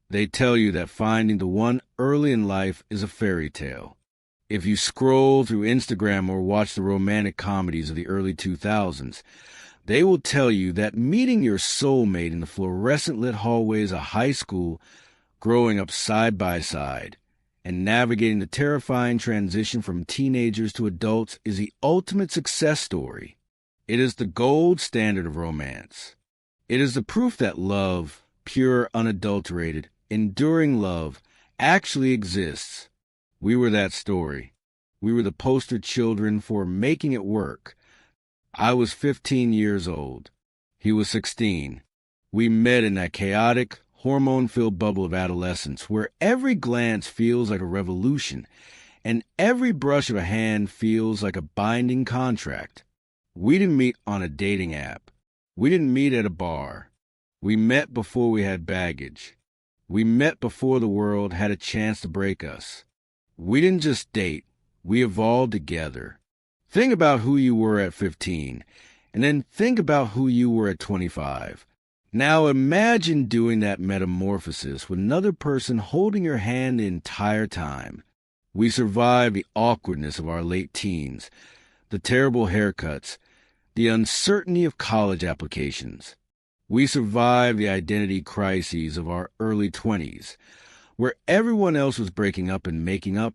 They tell you that finding the one early in life is a fairy tale. If you scroll through Instagram or watch the romantic comedies of the early 2000s, they will tell you that meeting your soulmate in the fluorescent-lit hallways of high school, growing up side by side, and navigating the terrifying transition from teenagers to adults is the ultimate success story. It is the gold standard of romance. It is the proof that love, pure, unadulterated, enduring love, actually exists. We were that story. We were the poster children for making it work. I was 15 years old. He was 16. We met in that chaotic, hormone-filled bubble of adolescence where every glance feels like a revolution and every brush of a hand feels like a binding contract. We didn't meet on a dating app. We didn't meet at a bar. We met before we had baggage. We met before the world had a chance to break us. We didn't just date. We evolved together. Think about who you were at 15, and then think about who you were at 25. Now imagine doing that metamorphosis with another person holding your hand the entire time. We survived the awkwardness of our late teens, the terrible haircuts, the uncertainty of college applications. We survived the identity crises of our early 20s, where everyone else was breaking up and making up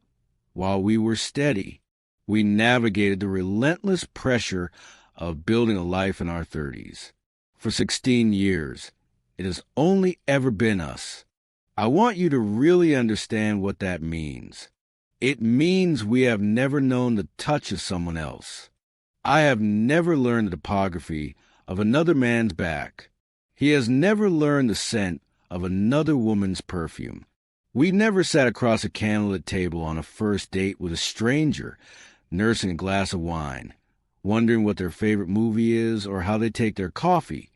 while we were steady. We navigated the relentless pressure of building a life in our 30s. For 16 years, it has only ever been us. I want you to really understand what that means. It means we have never known the touch of someone else. I have never learned the topography of another man's back. He has never learned the scent of another woman's perfume. We never sat across a candlelit table on a first date with a stranger, nursing a glass of wine, wondering what their favorite movie is or how they take their coffee,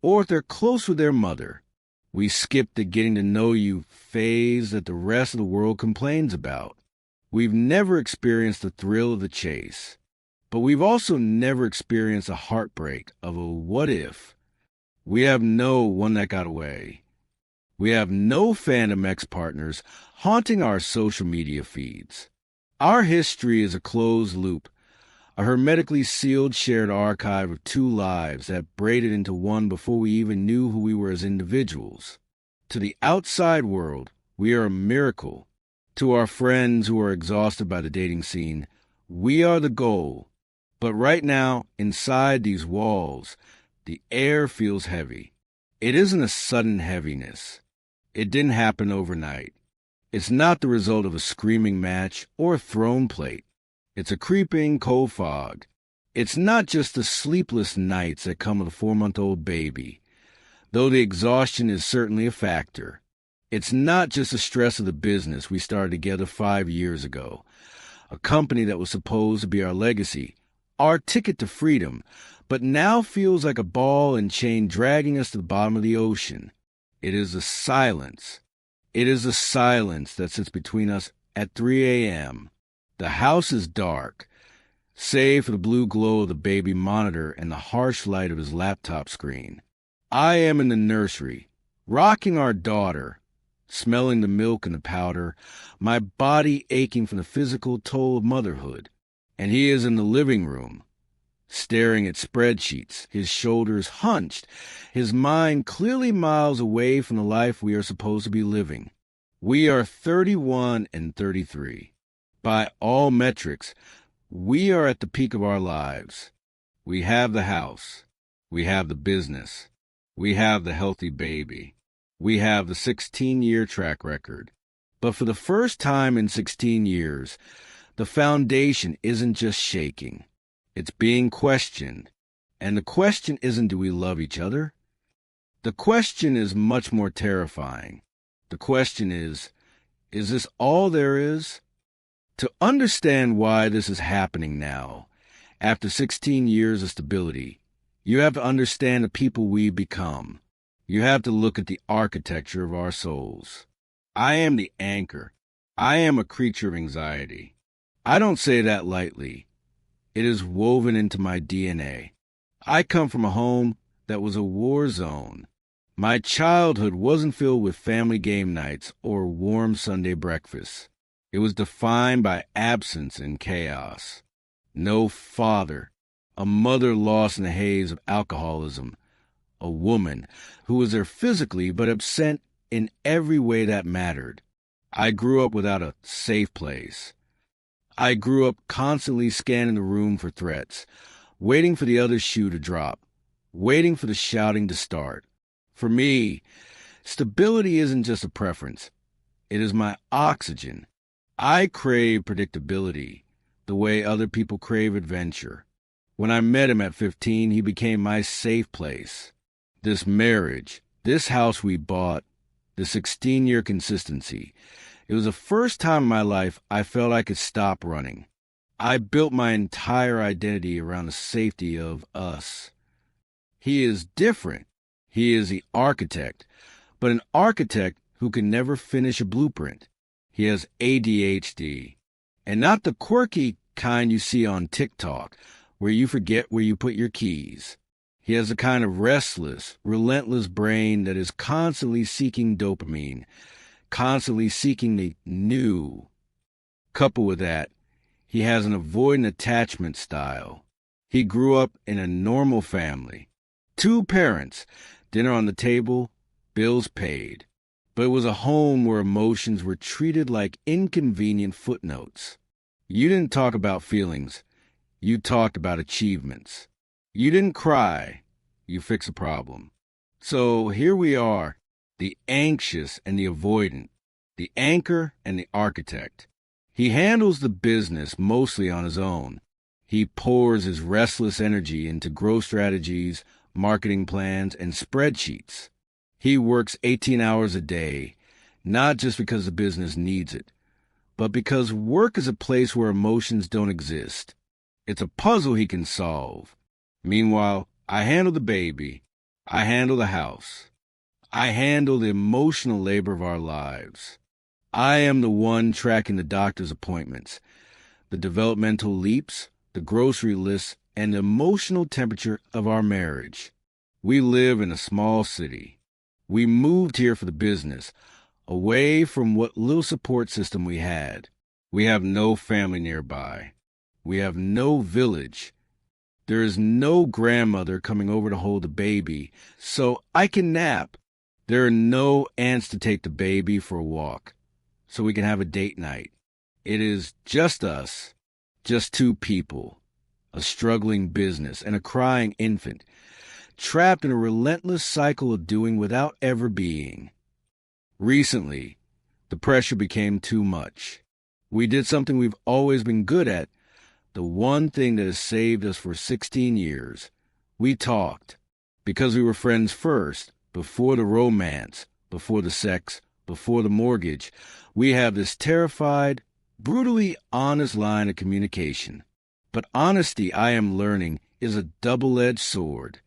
or if they're close with their mother. We skipped the getting to know you phase that the rest of the world complains about. We've never experienced the thrill of the chase, but we've also never experienced the heartbreak of a what if. We have no one that got away. We have no phantom ex-partners haunting our social media feeds. Our history is a closed loop, a hermetically sealed shared archive of two lives that braided into one before we even knew who we were as individuals. To the outside world, we are a miracle. To our friends who are exhausted by the dating scene, we are the goal. But right now, inside these walls, the air feels heavy. It isn't a sudden heaviness. It didn't happen overnight. It's not the result of a screaming match or a thrown plate. It's a creeping cold fog. It's not just the sleepless nights that come with a 4-month-old baby, though the exhaustion is certainly a factor. It's not just the stress of the business we started together 5 years ago, a company that was supposed to be our legacy, our ticket to freedom, but now feels like a ball and chain dragging us to the bottom of the ocean. It is the silence. It is the silence that sits between us at 3 a.m. The house is dark, save for the blue glow of the baby monitor and the harsh light of his laptop screen. I am in the nursery, rocking our daughter, smelling the milk and the powder, my body aching from the physical toll of motherhood. And he is in the living room, staring at spreadsheets, his shoulders hunched, his mind clearly miles away from the life we are supposed to be living. We are 31 and 33. By all metrics, we are at the peak of our lives. We have the house. We have the business. We have the healthy baby. We have the 16-year track record. But for the first time in 16 years, the foundation isn't just shaking. It's being questioned. And the question isn't, do we love each other? The question is much more terrifying. The question is this all there is? To understand why this is happening now, after 16 years of stability, you have to understand the people we become. You have to look at the architecture of our souls. I am the anchor. I am a creature of anxiety. I don't say that lightly. It is woven into my DNA. I come from a home that was a war zone. My childhood wasn't filled with family game nights or warm Sunday breakfasts. It was defined by absence and chaos. No father, a mother lost in the haze of alcoholism, a woman who was there physically but absent in every way that mattered. I grew up without a safe place. I grew up constantly scanning the room for threats, waiting for the other shoe to drop, waiting for the shouting to start. For me, stability isn't just a preference. It is my oxygen. I crave predictability, the way other people crave adventure. When I met him at 15, he became my safe place. This marriage, this house we bought, the 16-year consistency. It was the first time in my life I felt I could stop running. I built my entire identity around the safety of us. He is different. He is the architect, but an architect who can never finish a blueprint. He has ADHD, and not the quirky kind you see on TikTok, where you forget where you put your keys. He has a kind of restless, relentless brain that is constantly seeking dopamine, constantly seeking the new. Coupled with that, he has an avoidant attachment style. He grew up in a normal family. 2 parents, dinner on the table, bills paid. But it was a home where emotions were treated like inconvenient footnotes. You didn't talk about feelings. You talked about achievements. You didn't cry. You fix a problem. So here we are, the anxious and the avoidant, the anchor and the architect. He handles the business mostly on his own. He pours his restless energy into growth strategies, marketing plans, and spreadsheets. He works 18 hours a day, not just because the business needs it, but because work is a place where emotions don't exist. It's a puzzle he can solve. Meanwhile, I handle the baby. I handle the house. I handle the emotional labor of our lives. I am the one tracking the doctor's appointments, the developmental leaps, the grocery lists, and the emotional temperature of our marriage. We live in a small city. We moved here for the business, away from what little support system we had. We have no family nearby. We have no village. There is no grandmother coming over to hold the baby, so I can nap. There are no aunts to take the baby for a walk, so we can have a date night. It is just us, just 2 people, a struggling business and a crying infant, trapped in a relentless cycle of doing without ever being. Recently, the pressure became too much. We did something we've always been good at, the one thing that has saved us for 16 years. We talked, because we were friends first, before the romance, before the sex, before the mortgage. We have this terrified, brutally honest line of communication. But honesty, I am learning, is a double-edged sword.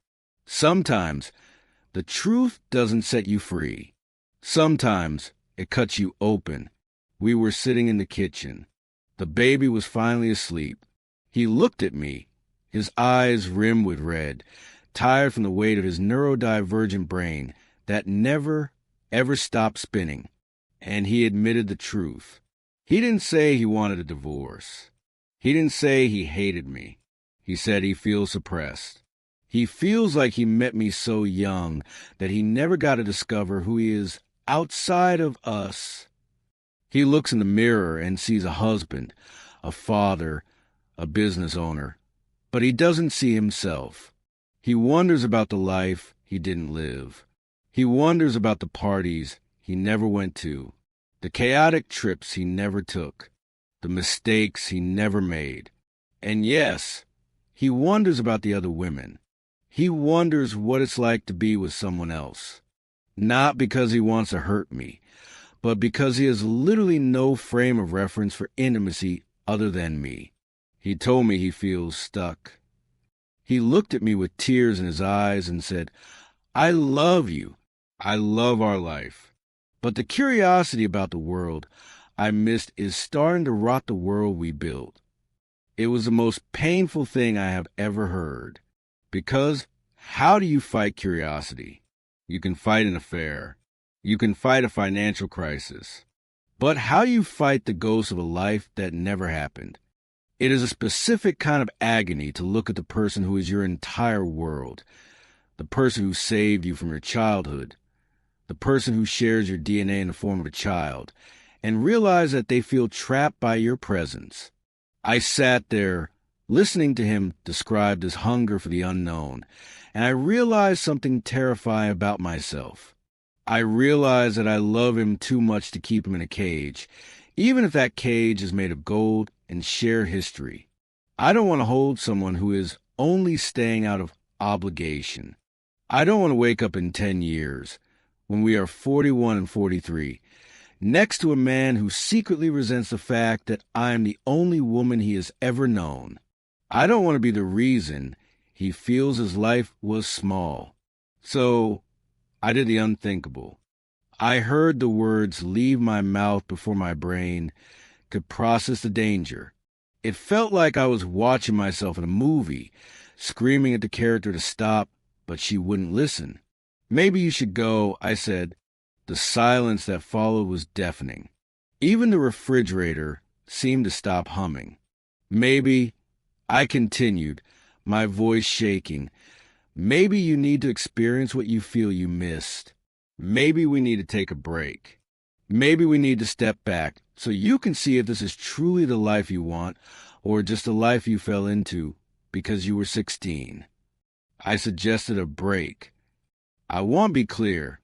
Sometimes the truth doesn't set you free. Sometimes it cuts you open. We were sitting in the kitchen. The baby was finally asleep. He looked at me, his eyes rimmed with red, tired from the weight of his neurodivergent brain that never, ever stopped spinning. And he admitted the truth. He didn't say he wanted a divorce. He didn't say he hated me. He said he feels suppressed. He feels like he met me so young that he never got to discover who he is outside of us. He looks in the mirror and sees a husband, a father, a business owner, but he doesn't see himself. He wonders about the life he didn't live. He wonders about the parties he never went to, the chaotic trips he never took, the mistakes he never made. And yes, he wonders about the other women. He wonders what it's like to be with someone else. Not because he wants to hurt me, but because he has literally no frame of reference for intimacy other than me. He told me he feels stuck. He looked at me with tears in his eyes and said, "I love you. I love our life. But the curiosity about the world I missed is starting to rot the world we built." It was the most painful thing I have ever heard. Because how do you fight curiosity? You can fight an affair. You can fight a financial crisis. But how you fight the ghost of a life that never happened? It is a specific kind of agony to look at the person who is your entire world, the person who saved you from your childhood, the person who shares your DNA in the form of a child, and realize that they feel trapped by your presence. I sat there, listening to him describe this hunger for the unknown, and I realized something terrifying about myself. I realized that I love him too much to keep him in a cage, even if that cage is made of gold and shared history. I don't want to hold someone who is only staying out of obligation. I don't want to wake up in 10 years, when we are 41 and 43, next to a man who secretly resents the fact that I am the only woman he has ever known. I don't want to be the reason he feels his life was small. So I did the unthinkable. I heard the words leave my mouth before my brain could process the danger. It felt like I was watching myself in a movie, screaming at the character to stop, but she wouldn't listen. Maybe you should go, I said. The silence that followed was deafening. Even the refrigerator seemed to stop humming. Maybe, I continued, my voice shaking, maybe you need to experience what you feel you missed. Maybe we need to take a break. Maybe we need to step back so you can see if this is truly the life you want or just the life you fell into because you were 16. I suggested a break. I want to be clear.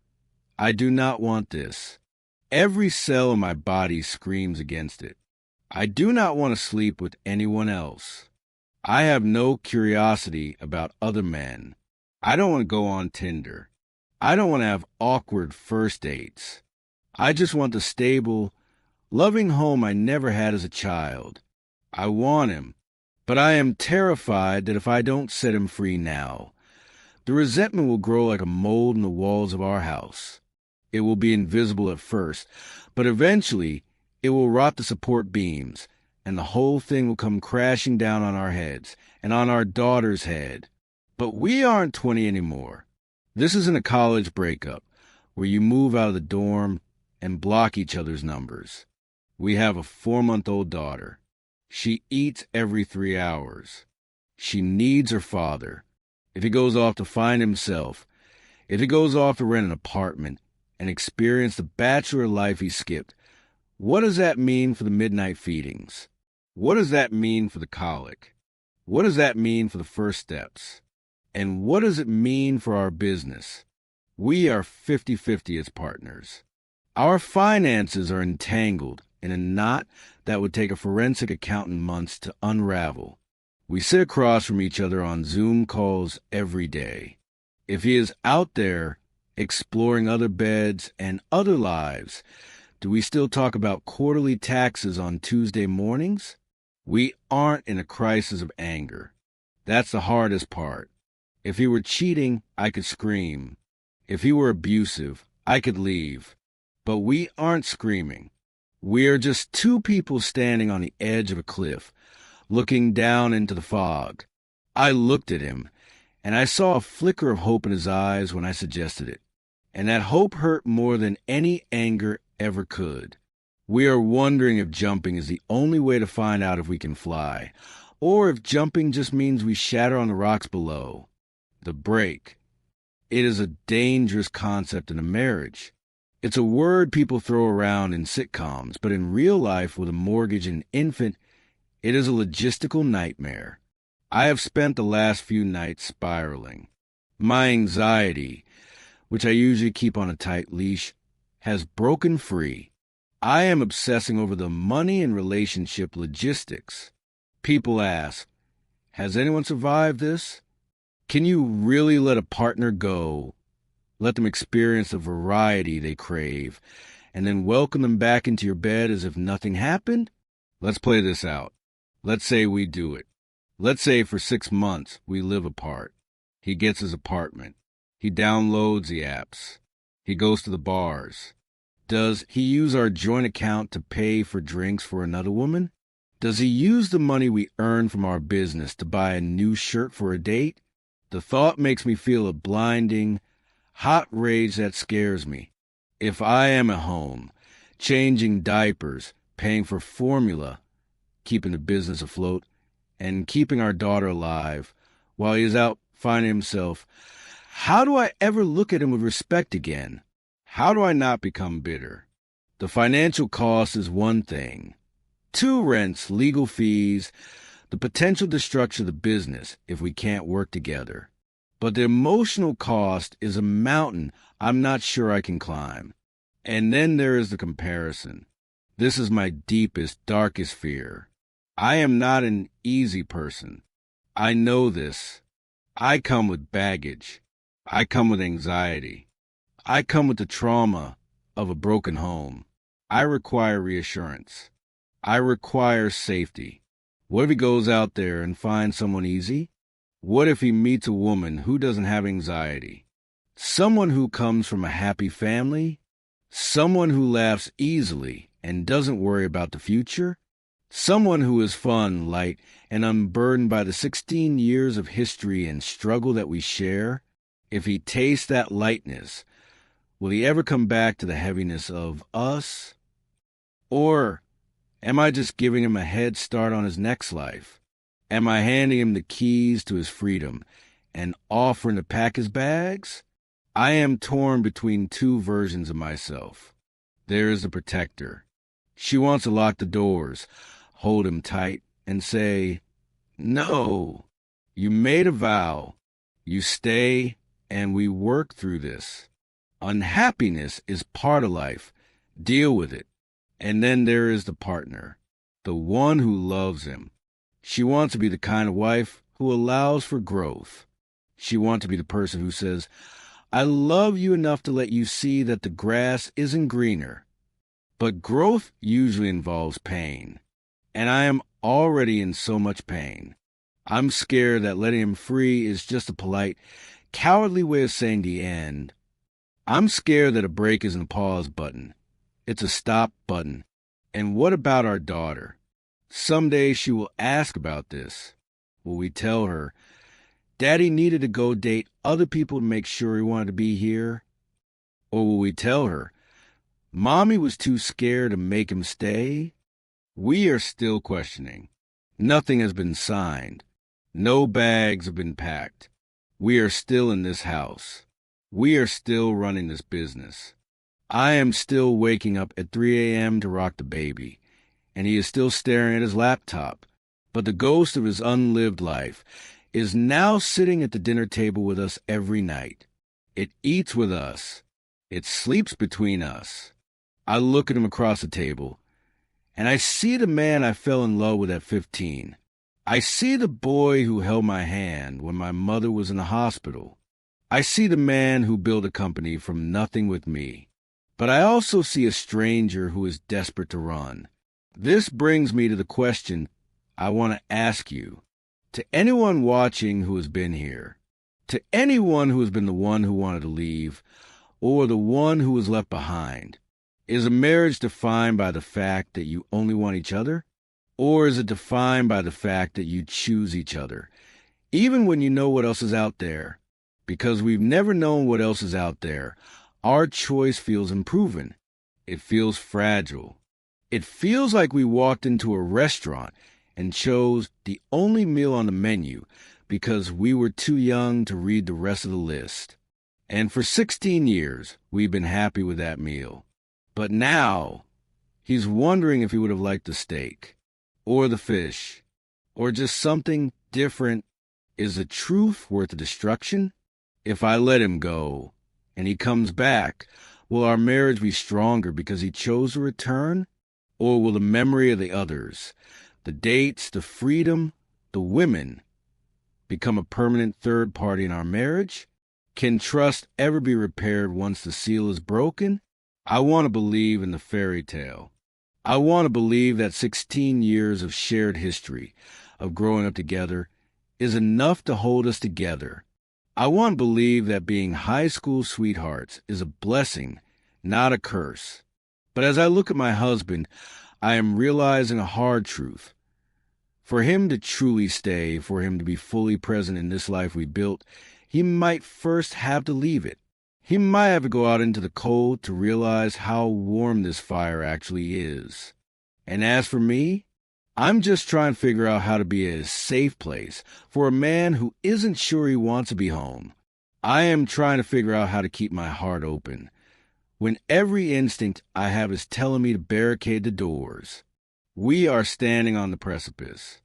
I do not want this. Every cell in my body screams against it. I do not want to sleep with anyone else. I have no curiosity about other men. I don't want to go on Tinder. I don't want to have awkward first dates. I just want the stable, loving home I never had as a child. I want him, but I am terrified that if I don't set him free now, the resentment will grow like a mold in the walls of our house. It will be invisible at first, but eventually it will rot the support beams, and the whole thing will come crashing down on our heads and on our daughter's head. But we aren't 20 anymore. This isn't a college breakup where you move out of the dorm and block each other's numbers. We have a 4-month-old daughter. She eats every 3 hours. She needs her father. If he goes off to find himself, if he goes off to rent an apartment and experience the bachelor life he skipped, what does that mean for the midnight feedings? What does that mean for the colic? What does that mean for the first steps? And what does it mean for our business? We are 50-50 as partners. Our finances are entangled in a knot that would take a forensic accountant months to unravel. We sit across from each other on Zoom calls every day. If he is out there exploring other beds and other lives, do we still talk about quarterly taxes on Tuesday mornings? We aren't in a crisis of anger. That's the hardest part. If he were cheating, I could scream. If he were abusive, I could leave. But we aren't screaming. We are just two people standing on the edge of a cliff, looking down into the fog. I looked at him, and I saw a flicker of hope in his eyes when I suggested it. And that hope hurt more than any anger ever could. We are wondering if jumping is the only way to find out if we can fly, or if jumping just means we shatter on the rocks below. The break. It is a dangerous concept in a marriage. It's a word people throw around in sitcoms, but in real life with a mortgage and an infant, it is a logistical nightmare. I have spent the last few nights spiraling. My anxiety, which I usually keep on a tight leash, has broken free. I am obsessing over the money and relationship logistics. People ask, has anyone survived this? Can you really let a partner go, let them experience the variety they crave, and then welcome them back into your bed as if nothing happened? Let's play this out. Let's say we do it. Let's say for 6 months we live apart. He gets his apartment. He downloads the apps. He goes to the bars. Does he use our joint account to pay for drinks for another woman? Does he use the money we earn from our business to buy a new shirt for a date? The thought makes me feel a blinding, hot rage that scares me. If I am at home, changing diapers, paying for formula, keeping the business afloat, and keeping our daughter alive while he is out finding himself, how do I ever look at him with respect again? How do I not become bitter? The financial cost is one thing. 2 rents, legal fees, the potential destruction of the business if we can't work together. But the emotional cost is a mountain I'm not sure I can climb. And then there is the comparison. This is my deepest, darkest fear. I am not an easy person. I know this. I come with baggage. I come with anxiety. I come with the trauma of a broken home. I require reassurance. I require safety. What if he goes out there and finds someone easy? What if he meets a woman who doesn't have anxiety? Someone who comes from a happy family? Someone who laughs easily and doesn't worry about the future? Someone who is fun, light, and unburdened by the 16 years of history and struggle that we share? If he tastes that lightness, will he ever come back to the heaviness of us? Or am I just giving him a head start on his next life? Am I handing him the keys to his freedom and offering to pack his bags? I am torn between 2 versions of myself. There is the protector. She wants to lock the doors, hold him tight, and say, "No, you made a vow. You stay, and we work through this. Unhappiness is part of life. Deal with it." And then there is the partner, the one who loves him. She wants to be the kind of wife who allows for growth. She wants to be the person who says, "I love you enough to let you see that the grass isn't greener." But growth usually involves pain. And I am already in so much pain. I'm scared that letting him free is just a polite, cowardly way of saying the end. I'm scared that a break isn't a pause button. It's a stop button. And what about our daughter? Someday she will ask about this. Will we tell her, "Daddy needed to go date other people to make sure he wanted to be here"? Or will we tell her, "Mommy was too scared to make him stay"? We are still questioning. Nothing has been signed. No bags have been packed. We are still in this house. We are still running this business. I am still waking up at 3 a.m. to rock the baby, and he is still staring at his laptop. But the ghost of his unlived life is now sitting at the dinner table with us every night. It eats with us. It sleeps between us. I look at him across the table, and I see the man I fell in love with at 15. I see the boy who held my hand when my mother was in the hospital. I see the man who built a company from nothing with me. But I also see a stranger who is desperate to run. This brings me to the question I want to ask you. To anyone watching who has been here, to anyone who has been the one who wanted to leave, or the one who was left behind, is a marriage defined by the fact that you only want each other? Or is it defined by the fact that you choose each other, even when you know what else is out there? Because we've never known what else is out there, our choice feels unproven. It feels fragile. It feels like we walked into a restaurant and chose the only meal on the menu because we were too young to read the rest of the list. And for 16 years, we've been happy with that meal. But now, he's wondering if he would have liked the steak, or the fish, or just something different. Is the truth worth the destruction? If I let him go, and he comes back, will our marriage be stronger because he chose to return? Or will the memory of the others, the dates, the freedom, the women, become a permanent third party in our marriage? Can trust ever be repaired once the seal is broken? I want to believe in the fairy tale. I want to believe that 16 years of shared history, of growing up together, is enough to hold us together. I want to believe that being high school sweethearts is a blessing, not a curse. But as I look at my husband, I am realizing a hard truth. For him to truly stay, for him to be fully present in this life we built, he might first have to leave it. He might have to go out into the cold to realize how warm this fire actually is. And as for me, I'm just trying to figure out how to be a safe place for a man who isn't sure he wants to be home. I am trying to figure out how to keep my heart open when every instinct I have is telling me to barricade the doors. We are standing on the precipice,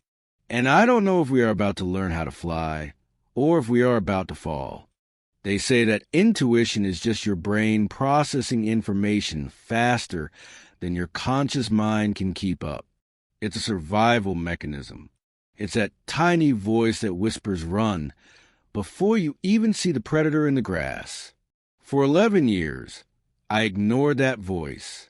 and I don't know if we are about to learn how to fly or if we are about to fall. They say that intuition is just your brain processing information faster than your conscious mind can keep up. It's a survival mechanism. It's that tiny voice that whispers run before you even see the predator in the grass. For 11 years, I ignored that voice.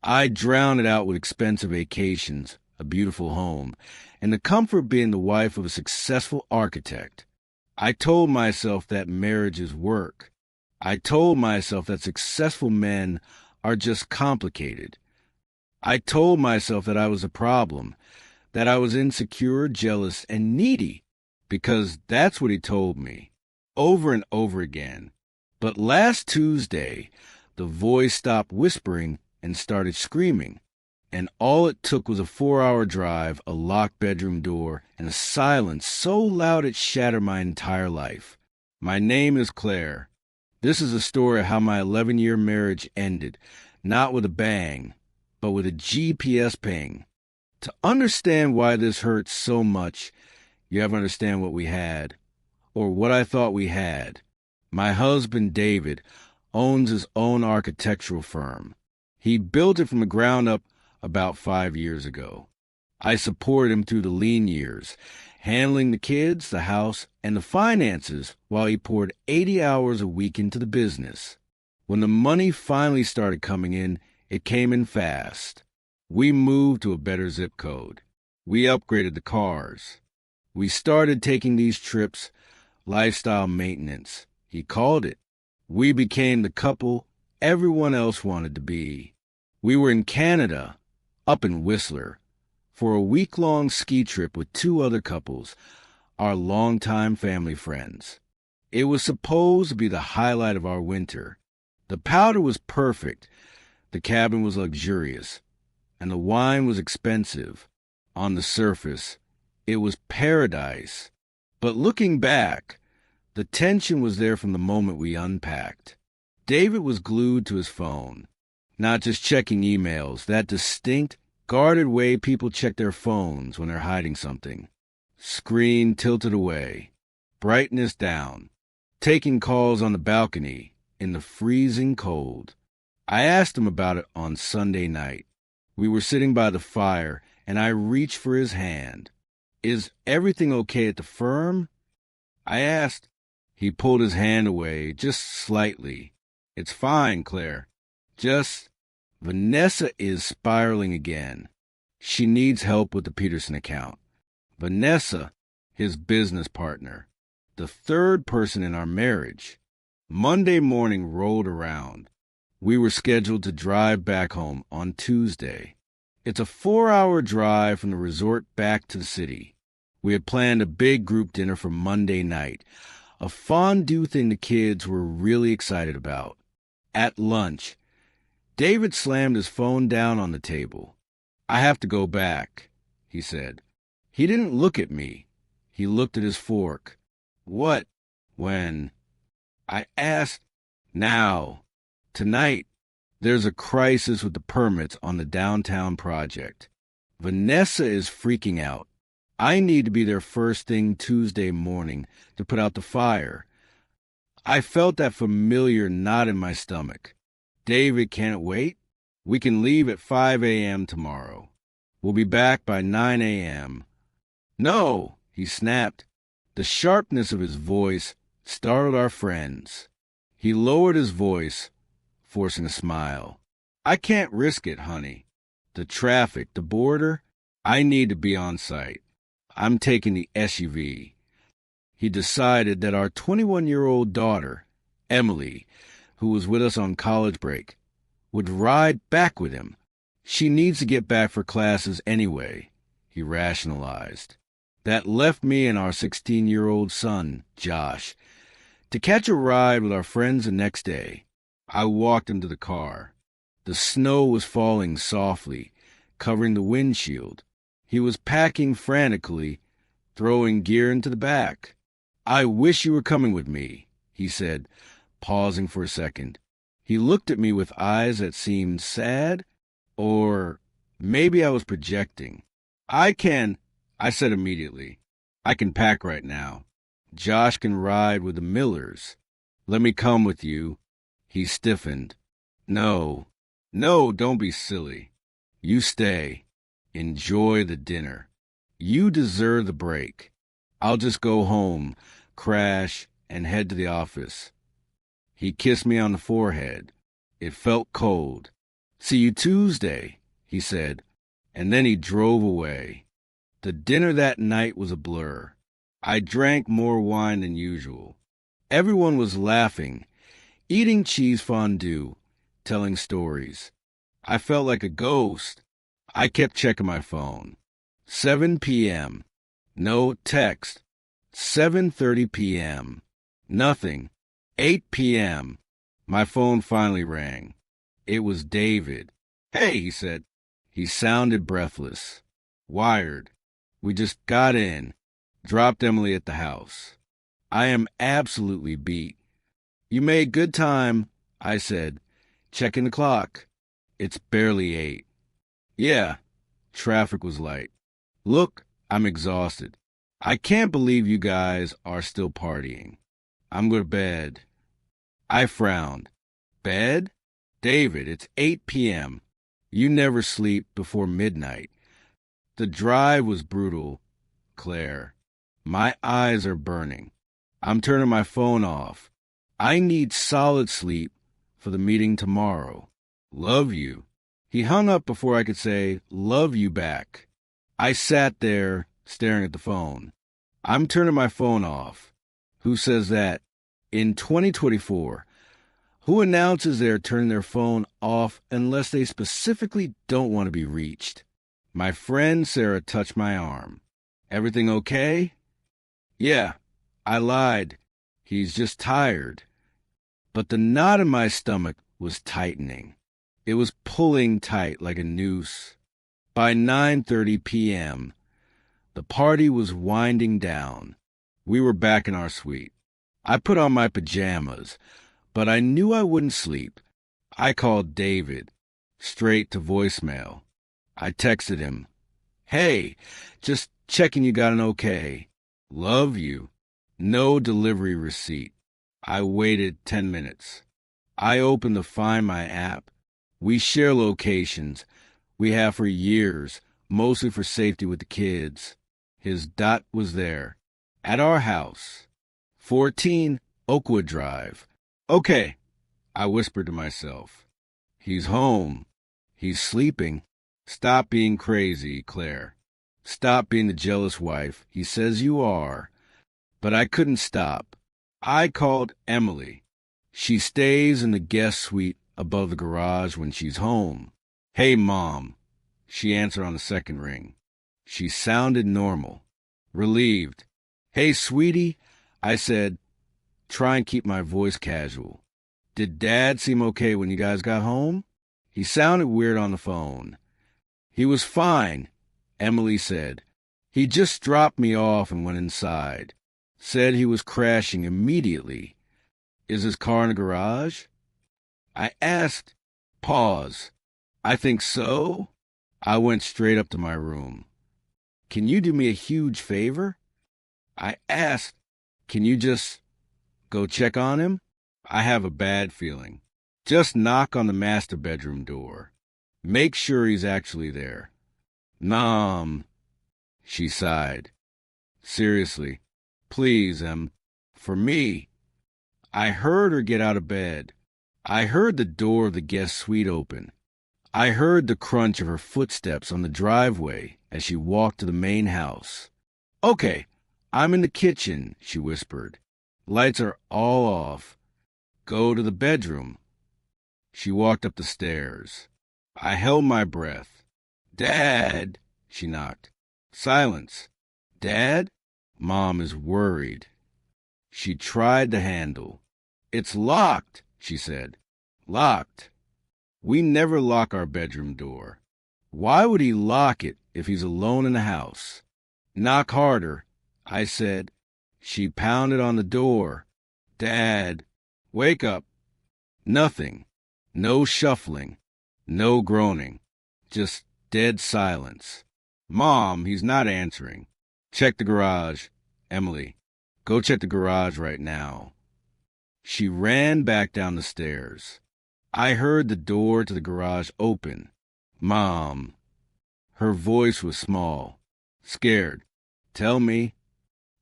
I drowned it out with expensive vacations, a beautiful home, and the comfort of being the wife of a successful architect. I told myself that marriage is work. I told myself that successful men are just complicated. I told myself that I was a problem, that I was insecure, jealous, and needy, because that's what he told me, over and over again. But last Tuesday, the voice stopped whispering and started screaming, and all it took was a 4-hour drive, a locked bedroom door, and a silence so loud it shattered my entire life. My name is Claire. This is a story of how my 11-year marriage ended, not with a bang, but with a GPS ping. To understand why this hurts so much, you have to understand what we had, or what I thought we had. My husband, David, owns his own architectural firm. He built it from the ground up about 5 years ago. I supported him through the lean years, handling the kids, the house, and the finances while he poured 80 hours a week into the business. When the money finally started coming in, it came in fast. We moved to a better zip code. We upgraded the cars. We started taking these trips, lifestyle maintenance, he called it. We became the couple everyone else wanted to be. We were in Canada, up in Whistler, for a week-long ski trip with 2 other couples, our longtime family friends. It was supposed to be the highlight of our winter. The powder was perfect, the cabin was luxurious, and the wine was expensive. On the surface, it was paradise. But looking back, the tension was there from the moment we unpacked. David was glued to his phone, not just checking emails, that distinct, guarded way people check their phones when they're hiding something. Screen tilted away, brightness down, taking calls on the balcony in the freezing cold. I asked him about it on Sunday night. We were sitting by the fire, and I reached for his hand. "Is everything okay at the firm?" I asked. He pulled his hand away, just slightly. "It's fine, Claire. Vanessa is spiraling again. She needs help with the Peterson account." Vanessa, his business partner, the third person in our marriage. Monday morning rolled around. We were scheduled to drive back home on Tuesday. It's a 4-hour drive from the resort back to the city. We had planned a big group dinner for Monday night, a fondue thing the kids were really excited about. At lunch, David slammed his phone down on the table. "I have to go back," he said. He didn't look at me. He looked at his fork. "What? When?" I asked. "Now. Tonight. There's a crisis with the permits on the downtown project. Vanessa is freaking out. I need to be there first thing Tuesday morning to put out the fire." I felt that familiar knot in my stomach. "David, can it wait? We can leave at 5 a.m. tomorrow. We'll be back by 9 a.m. "No," he snapped. The sharpness of his voice startled our friends. He lowered his voice, forcing a smile. "I can't risk it, honey. The traffic, the border, I need to be on site. I'm taking the SUV." He decided that our 21-year-old daughter, Emily, who was with us on college break, would ride back with him. "She needs to get back for classes anyway," he rationalized. That left me and our 16-year-old son, Josh, to catch a ride with our friends the next day. I walked him to the car. The snow was falling softly, covering the windshield. He was packing frantically, throwing gear into the back. "I wish you were coming with me," he said, pausing for a second. He looked at me with eyes that seemed sad, or maybe I was projecting. I said immediately. "I can pack right now. Josh can ride with the Millers. Let me come with you." He stiffened. No, don't be silly. You stay. Enjoy the dinner. You deserve the break. I'll just go home, crash, and head to the office. He kissed me on the forehead. It felt cold. "See you Tuesday," he said, and then he drove away. The dinner that night was a blur. I drank more wine than usual. Everyone was laughing, eating cheese fondue, telling stories. I felt like a ghost. I kept checking my phone. 7 p.m. No text. 7:30 p.m. Nothing. 8 p.m. My phone finally rang. It was David. "Hey," he said. He sounded breathless. "Wired. We just got in. Dropped Emily at the house. I am absolutely beat." "You made good time," I said, checking the clock. "It's barely 8. "Yeah." Traffic was light. "Look, I'm exhausted. I can't believe you guys are still partying. I'm going to bed." I frowned. "Bed? David, it's 8 p.m. You never sleep before midnight." The drive was brutal, Claire. My eyes are burning. I'm turning my phone off. I need solid sleep for the meeting tomorrow. "Love you." He hung up before I could say, "Love you" back. I sat there, staring at the phone. I'm turning my phone off. Who says that? In 2024, who announces they're turning their phone off unless they specifically don't want to be reached? My friend Sarah touched my arm. "Everything okay?" "Yeah, I lied. He's just tired." But the knot in my stomach was tightening. It was pulling tight like a noose. By 9:30 p.m., the party was winding down. We were back in our suite. I put on my pajamas, but I knew I wouldn't sleep. I called David, straight to voicemail. I texted him, "Hey, just checking you got an okay. Love you." No delivery receipt. I waited 10 minutes. I opened the Find My app. We share locations. We have for years, mostly for safety with the kids. His dot was there. At our house. 14 Oakwood Drive. "Okay," I whispered to myself. "He's home. He's sleeping. Stop being crazy, Claire. Stop being the jealous wife he says you are." But I couldn't stop. I called Emily. She stays in the guest suite above the garage when she's home. "Hey, Mom." She answered on the second ring. She sounded normal, relieved. "Hey, sweetie," I said, try and keep my voice casual. "Did Dad seem okay when you guys got home?" He sounded weird on the phone. "He was fine," Emily said. "He just dropped me off and went inside. Said he was crashing immediately. Is his car in the garage?" I asked. Pause. "I think so." I went straight up to my room. "Can you do me a huge favor?" I asked. "Can you just go check on him?" I have a bad feeling. Just knock on the master bedroom door. Make sure he's actually there. "Mom," she sighed. "Seriously, please, for me." I heard her get out of bed. I heard the door of the guest suite open. I heard the crunch of her footsteps on the driveway as she walked to the main house. "Okay, I'm in the kitchen," she whispered. "Lights are all off. Go to the bedroom." She walked up the stairs. I held my breath. "Dad," she knocked. Silence. "Dad?" "Mom is worried." She tried the handle. "It's locked," she said. "Locked. We never lock our bedroom door. Why would he lock it if he's alone in the house?" "Knock harder," I said. She pounded on the door. "Dad, wake up." Nothing. No shuffling. No groaning. Just dead silence. "Mom, he's not answering." "Check the garage. Emily, go check the garage right now." She ran back down the stairs. I heard the door to the garage open. "Mom." Her voice was small. Scared. "Tell me."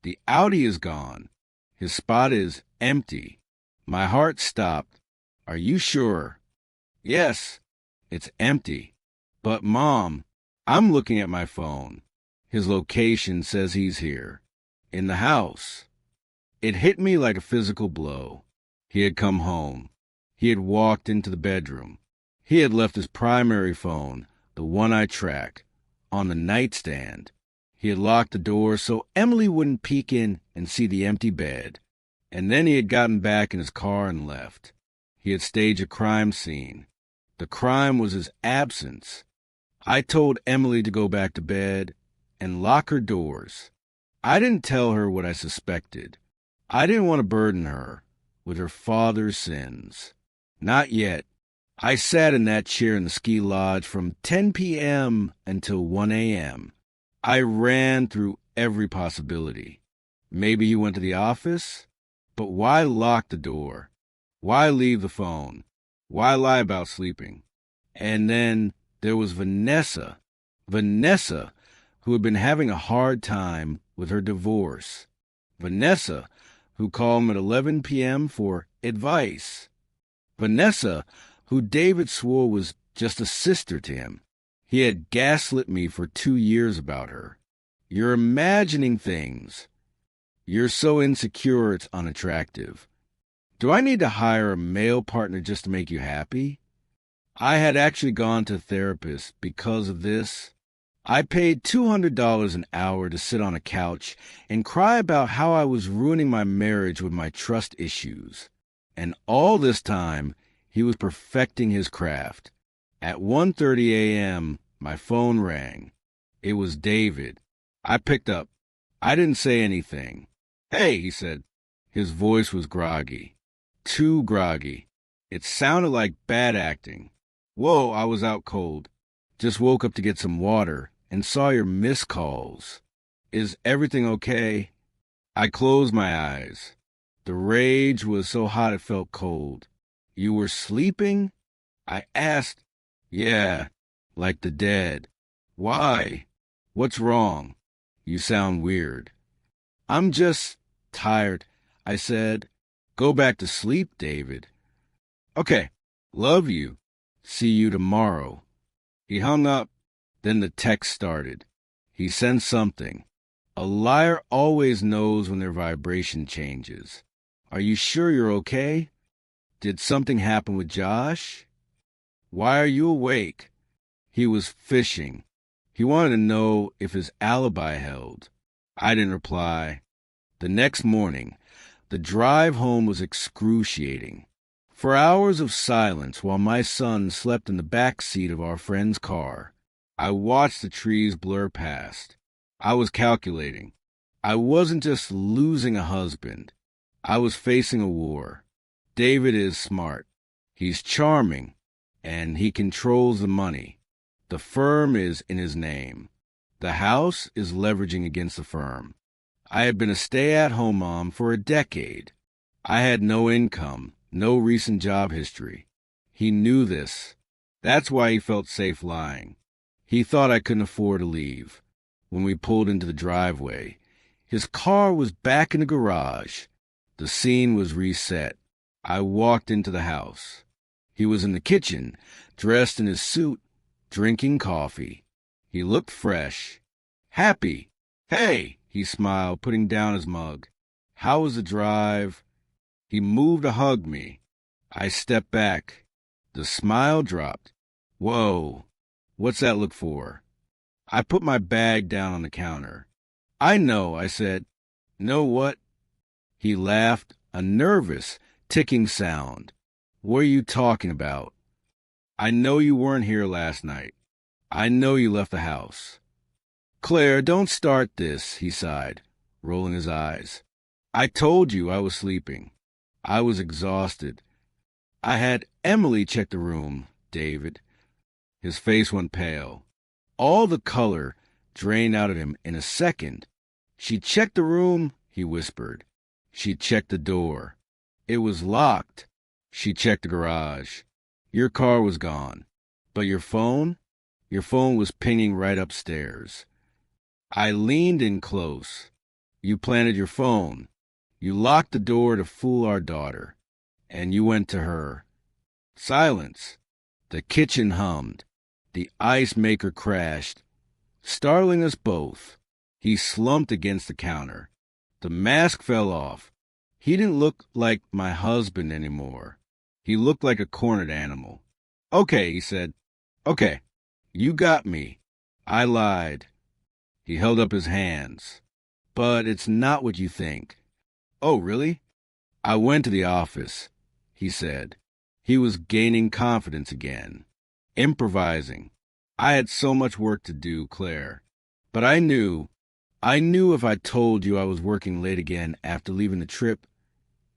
"The Audi is gone. His spot is empty." My heart stopped. "Are you sure?" "Yes, it's empty." "But, Mom, I'm looking at my phone. His location says he's here. In the house." It hit me like a physical blow. He had come home. He had walked into the bedroom. He had left his primary phone, the one I track, on the nightstand. He had locked the door so Emily wouldn't peek in and see the empty bed. And then he had gotten back in his car and left. He had staged a crime scene. The crime was his absence. I told Emily to go back to bed and lock her doors. I didn't tell her what I suspected. I didn't want to burden her with her father's sins. Not yet. I sat in that chair in the ski lodge from 10 p.m. until 1 a.m. I ran through every possibility. Maybe he went to the office? But why lock the door? Why leave the phone? Why lie about sleeping? And then there was Vanessa. Vanessa, who had been having a hard time with her divorce. Vanessa, who called him at 11 p.m. for advice. Vanessa, who David swore was just a sister to him. He had gaslit me for 2 years about her. You're imagining things. You're so insecure it's unattractive. Do I need to hire a male partner just to make you happy? I had actually gone to a therapist because of this. I paid $200 an hour to sit on a couch and cry about how I was ruining my marriage with my trust issues. And all this time, he was perfecting his craft. At 1:30 a.m., my phone rang. It was David. I picked up. I didn't say anything. "Hey," he said. His voice was groggy. Too groggy. It sounded like bad acting. "Whoa, I was out cold. Just woke up to get some water and saw your missed calls. Is everything okay?" I closed my eyes. The rage was so hot it felt cold. "You were sleeping?" I asked. "Yeah, like the dead." "Why? What's wrong? You sound weird." "I'm just tired," I said. "Go back to sleep, David." "Okay, love you. See you tomorrow." He hung up. Then the text started. He sent something. A liar always knows when their vibration changes. "Are you sure you're okay? Did something happen with Josh? Why are you awake?" He was fishing. He wanted to know if his alibi held. I didn't reply. The next morning, the drive home was excruciating. For hours of silence while my son slept in the back seat of our friend's car, I watched the trees blur past. I was calculating. I wasn't just losing a husband. I was facing a war. David is smart. He's charming. And he controls the money. The firm is in his name. The house is leveraging against the firm. I had been a stay-at-home mom for a decade. I had no income, no recent job history. He knew this. That's why he felt safe lying. He thought I couldn't afford to leave. When we pulled into the driveway, his car was back in the garage. The scene was reset. I walked into the house. He was in the kitchen, dressed in his suit, drinking coffee. He looked fresh. Happy. "Hey," he smiled, putting down his mug. "How was the drive?" He moved to hug me. I stepped back. The smile dropped. "Whoa, what's that look for?" I put my bag down on the counter. "I know," I said. "Know what?" He laughed, a nervous, ticking sound. What are you talking about? I know you weren't here last night. I know you left the house. Claire, don't start this, he sighed, rolling his eyes. I told you I was sleeping. I was exhausted. I had Emily check the room, David. His face went pale. All the color drained out of him in a second. She checked the room, he whispered. She checked the door. It was locked. She checked the garage. Your car was gone. But your phone? Your phone was pinging right upstairs. I leaned in close. You planted your phone. You locked the door to fool our daughter. And you went to her. Silence. The kitchen hummed. The ice maker crashed, startling us both. He slumped against the counter. The mask fell off. He didn't look like my husband anymore. He looked like a cornered animal. Okay, he said. Okay, you got me. I lied. He held up his hands. But it's not what you think. Oh, really? I went to the office, he said. He was gaining confidence again. Improvising. I had so much work to do, Claire. But I knew if I told you I was working late again after leaving the trip,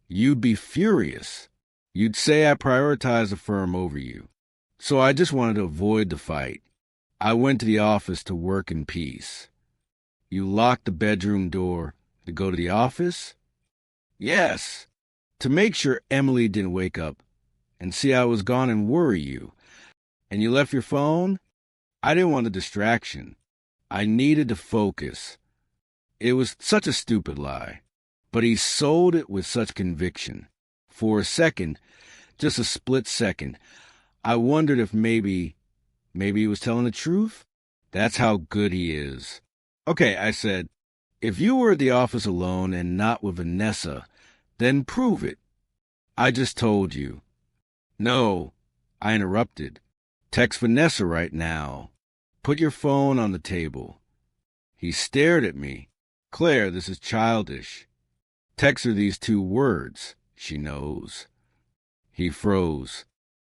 you'd be furious. You'd say I prioritized the firm over you. So I just wanted to avoid the fight. I went to the office to work in peace. You locked the bedroom door to go to the office? Yes, to make sure Emily didn't wake up and see I was gone and worry you. And you left your phone? I didn't want the distraction. I needed to focus. It was such a stupid lie, but he sold it with such conviction. For a second, just a split second, I wondered if maybe he was telling the truth. That's how good he is. Okay, I said, if you were at the office alone and not with Vanessa, then prove it. I just told you. No, I interrupted. Text Vanessa right now. Put your phone on the table. He stared at me. Claire, this is childish. Text her these 2 words. She knows. He froze.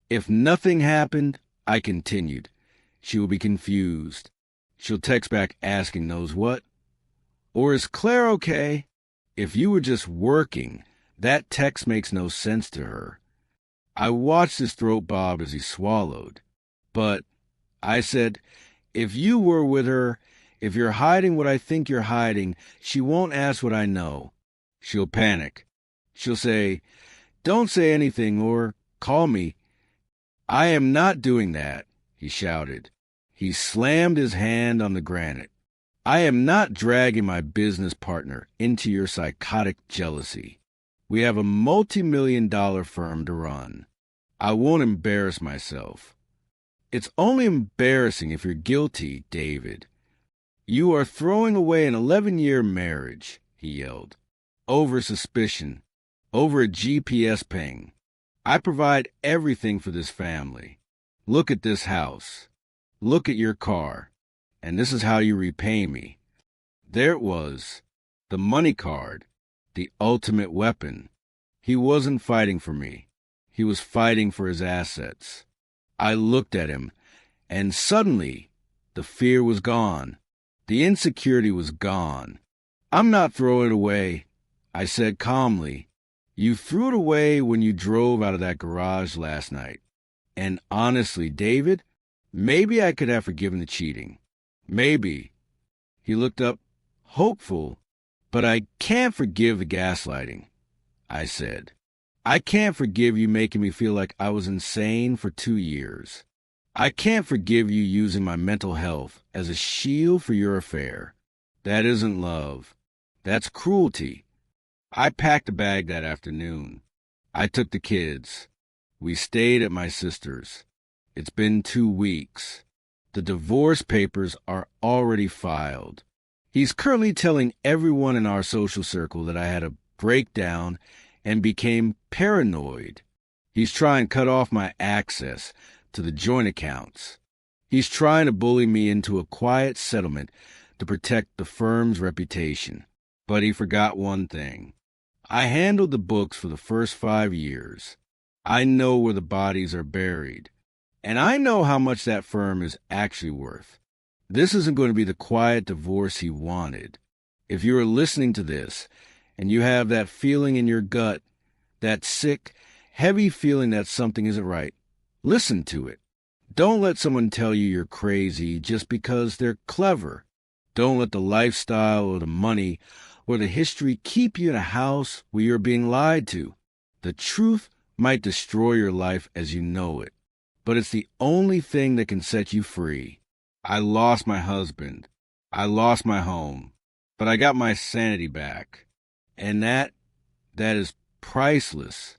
If nothing happened, I continued, she will be confused. She'll text back asking knows what. Or is Claire okay? If you were just working, that text makes no sense to her. I watched his throat bob as he swallowed. But, I said, if you were with her, if you're hiding what I think you're hiding, she won't ask what I know. She'll panic. She'll say, don't say anything or call me. I am not doing that, he shouted. He slammed his hand on the granite. I am not dragging my business partner into your psychotic jealousy. We have a multi-million-dollar firm to run. I won't embarrass myself. It's only embarrassing if you're guilty, David. You are throwing away an 11-year marriage, he yelled. Over suspicion. Over a GPS ping. I provide everything for this family. Look at this house. Look at your car. And this is how you repay me. There it was. The money card. The ultimate weapon. He wasn't fighting for me. He was fighting for his assets. I looked at him, and suddenly, the fear was gone. The insecurity was gone. I'm not throwing it away, I said calmly. You threw it away when you drove out of that garage last night. And honestly, David, maybe I could have forgiven the cheating. Maybe. He looked up, hopeful. But I can't forgive the gaslighting, I said. I can't forgive you making me feel like I was insane for 2 years. I can't forgive you using my mental health as a shield for your affair. That isn't love. That's cruelty. I packed a bag that afternoon. I took the kids. We stayed at my sister's. It's been 2 weeks. The divorce papers are already filed. He's currently telling everyone in our social circle that I had a breakdown and became paranoid. He's trying to cut off my access to the joint accounts. He's trying to bully me into a quiet settlement to protect the firm's reputation. But he forgot one thing. I handled the books for the first 5 years. I know where the bodies are buried. And I know how much that firm is actually worth. This isn't going to be the quiet divorce he wanted. If you are listening to this and you have that feeling in your gut, that sick, heavy feeling that something isn't right, listen to it. Don't let someone tell you you're crazy just because they're clever. Don't let the lifestyle or the money or the history keep you in a house where you're being lied to. The truth might destroy your life as you know it, but it's the only thing that can set you free. I lost my husband. I lost my home, but I got my sanity back. And that is priceless.